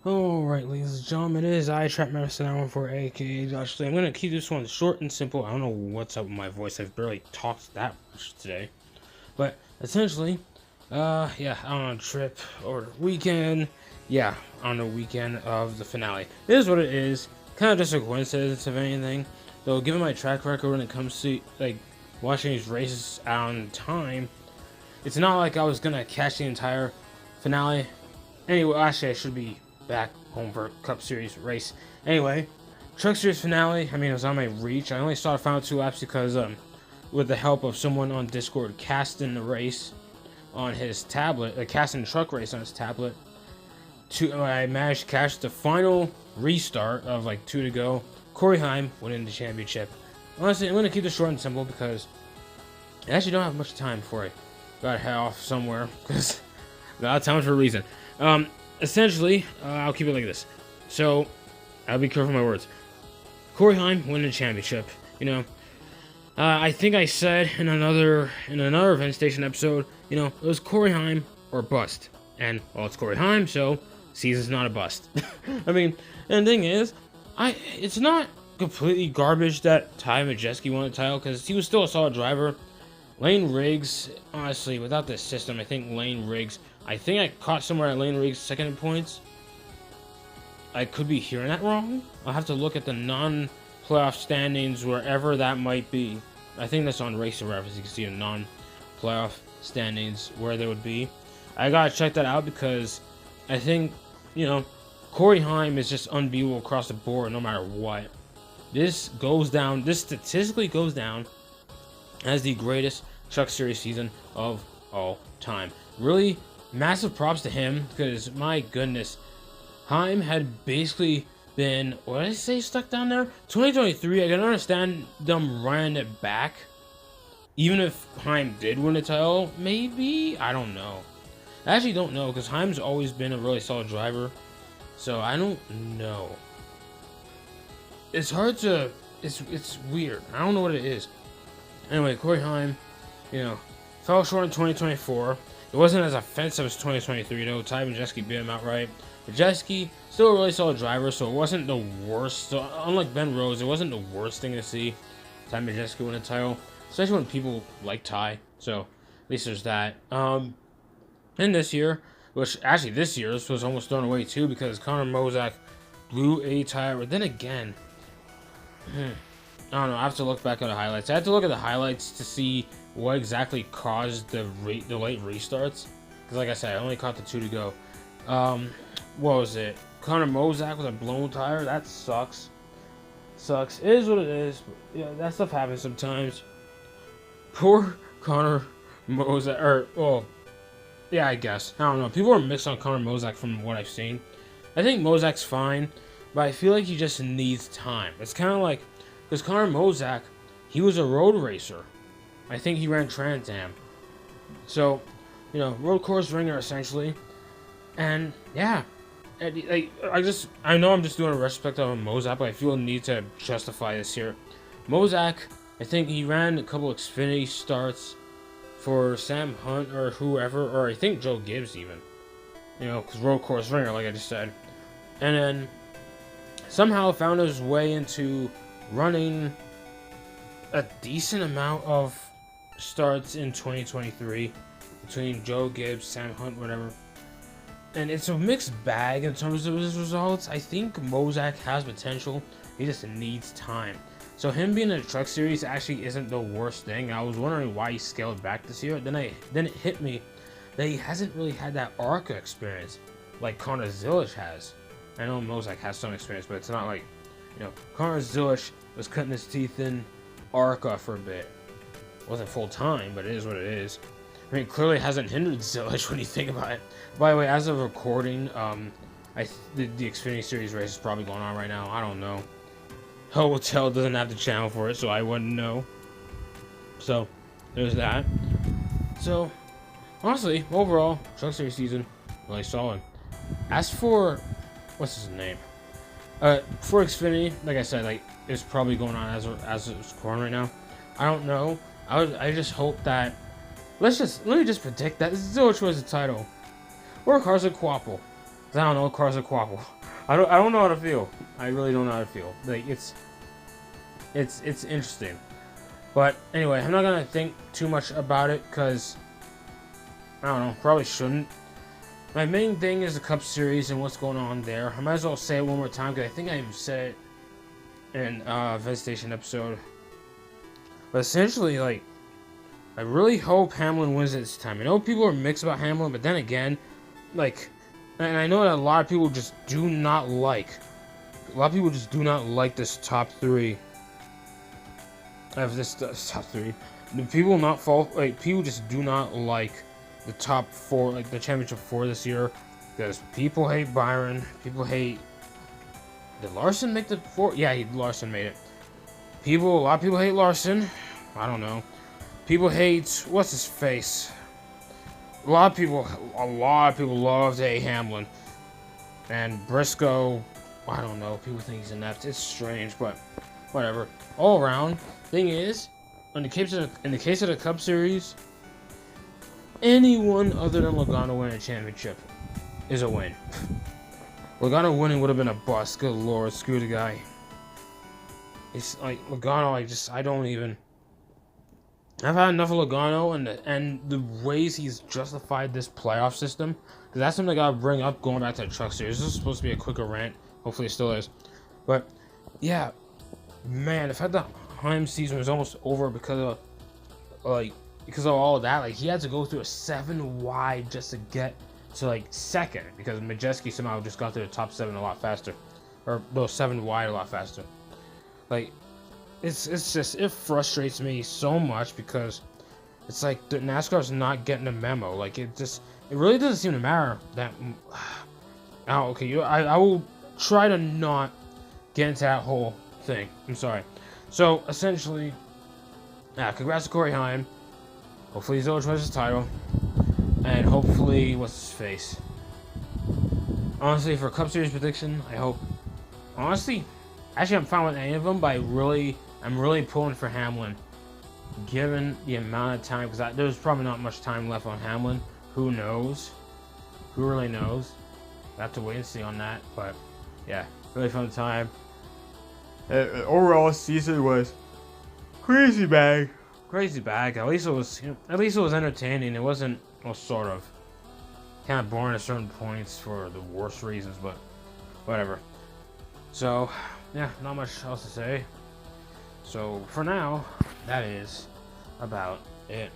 Alright, ladies and gentlemen, it is I, Trap Medicine 914, aka Josh Lee. I'm gonna keep this one short and simple. I don't know what's up with my voice. I've barely talked that much today. But essentially, yeah, I'm on a trip over the weekend. Yeah, on the weekend of the finale. It is what it is. Kind of just a coincidence, if anything. Though, given my track record when it comes to, like, watching these races on time, it's not like I was gonna catch the entire finale. Anyway, actually, I should be back home for Cup Series race. Anyway, Truck Series finale. I mean, it was on my reach. I only saw the final 2 laps because, with the help of someone on Discord, casting the race on his tablet, casting the truck race on his tablet. I managed to catch the final restart of like 2 to go. Corey Heim winning the championship. Honestly, I'm gonna keep this short and simple because I actually don't have much time before I gotta head off somewhere because a lot of time for a reason. Essentially, I'll keep it like this. So, I'll be careful with my words. Corey Heim winning the championship. You know, I think I said in another Event Station episode, you know, it was Corey Heim or bust. And, well, it's Corey Heim, so season's not a bust. I mean, and the thing is, it's not completely garbage that Ty Majeski won the title, because he was still a solid driver. Lane Riggs, honestly, without this system, I think I caught somewhere at Lane Riggs' second in points. I could be hearing that wrong. I'll have to look at the non-playoff standings wherever that might be. I think that's on Racing Reference. You can see the non-playoff standings where they would be. I gotta check that out because I think, you know, Corey Heim is just unbeatable across the board no matter what. This statistically goes down as the greatest Truck Series season of all time. Really massive props to him because, my goodness, Heim had basically been, what did I say, stuck down there? 2023, I can understand them running it back. Even if Heim did win the title, maybe? I don't know. I actually don't know because Heim's always been a really solid driver. So I don't know. It's hard to, it's weird. I don't know what it is. Anyway, Corey Heim, you know, fell short in 2024. It wasn't as offensive as 2023, though. Ty Majeski beat him outright. Majeski, still a really solid driver, so it wasn't the worst. So, unlike Ben Rose, it wasn't the worst thing to see Ty Majeski win a title, especially when people like Ty. So, at least there's that. And this year, which actually this was almost thrown away too because Connor Mozak blew a tire. But then again, I don't know. I have to look back at the highlights. I had to look at the highlights to see what exactly caused the late restarts. Because, like I said, I only caught the 2 to go. What was it? Connor Mozak with a blown tire. That sucks. Sucks. It is what it is. Yeah, that stuff happens sometimes. Poor Connor Mozak. Yeah, I guess. I don't know. People are mixed on Connor Mozak from what I've seen. I think Mozak's fine, but I feel like he just needs time. It's kind of like, because Connor Mozak, he was a road racer. I think he ran Trans Am. So, you know, road course ringer essentially. And yeah, I know I'm just doing a retrospective on Mozak, but I feel a need to justify this here. Mozak, I think he ran a couple Xfinity starts for Sam Hunt or whoever, or I think Joe Gibbs even. You know, because road course ringer, like I just said. And then somehow found his way into running a decent amount of starts in 2023 between Joe Gibbs, Sam Hunt, whatever. And it's a mixed bag in terms of his results. I think Mozak has potential. He just needs time. So him being in the Truck Series actually isn't the worst thing. I was wondering why he scaled back this year. Then it hit me that he hasn't really had that ARCA experience like Connor Zilisch has. I know Mozak has some experience, but it's not like, you know, Connor Zilisch was cutting his teeth in ARCA for a bit. It wasn't full time, but it is what it is. I mean, it clearly hasn't hindered Zilisch when you think about it. By the way, as of recording, the Xfinity Series race is probably going on right now. I don't know. Hotel doesn't have the channel for it, so I wouldn't know. So, there's that. So, honestly, overall, Truck Series season, really solid. As for, what's his name? For Xfinity, like I said, like, it's probably going on as it's recording right now. I don't know. I just hope that, let me just predict that Zilisch was the title. Or Carson Quapple. 'Cause I don't know, cars are quapple. I don't know how to feel. I really don't know how to feel. Like it's interesting. But anyway, I'm not gonna think too much about it because I don't know, probably shouldn't. My main thing is the Cup Series and what's going on there. I might as well say it one more time because I think I even said it in Vet Station episode. But essentially, like, I really hope Hamlin wins it this time. I know people are mixed about Hamlin, but then again, like, and I know that a lot of people just do not like. A lot of people just do not like this top three. Top three. The people not fall. Like, people just do not like the top four, like the championship four this year, because people hate Byron. People hate. Did Larson make the four? Yeah, Larson made it. A lot of people hate Larson. I don't know. People hate what's his face. A lot of people love to hate Hamlin, and Briscoe. I don't know. People think he's inept. It's strange, but whatever. All around, thing is, in the case of the Cup Series, anyone other than Logano winning a championship is a win. Logano winning would have been a bust. Good lord, screw the guy. It's like Logano. I don't even. I've had enough of Logano and the ways he's justified this playoff system. Because that's something I gotta bring up going back to the Truck Series. This is supposed to be a quicker rant. Hopefully it still is. But yeah, man, the fact that Heim season was almost over because of all of that. Like, he had to go through a 7 wide just to get to like second because Majeski somehow just got to the top 7 a lot faster, or those 7 wide a lot faster. Like, it's just, it frustrates me so much because it's like the NASCAR's not getting a memo. Like, it really doesn't seem to matter that. Oh, okay, I will try to not get into that whole thing. I'm sorry. So essentially, congrats to Corey Heim. Hopefully he's always wins his title, and hopefully what's his face. Honestly, for Cup Series prediction, I hope. Honestly, actually, I'm fine with any of them, but I'm really pulling for Hamlin, given the amount of time, because there's probably not much time left on Hamlin. Who knows? Who really knows? I have to wait and see on that, but yeah, really fun time. Overall, season was crazy bag. At least it was entertaining. It wasn't, well, sort of kind of boring at certain points for the worst reasons, but whatever. So yeah, not much else to say. So for now, that is about it.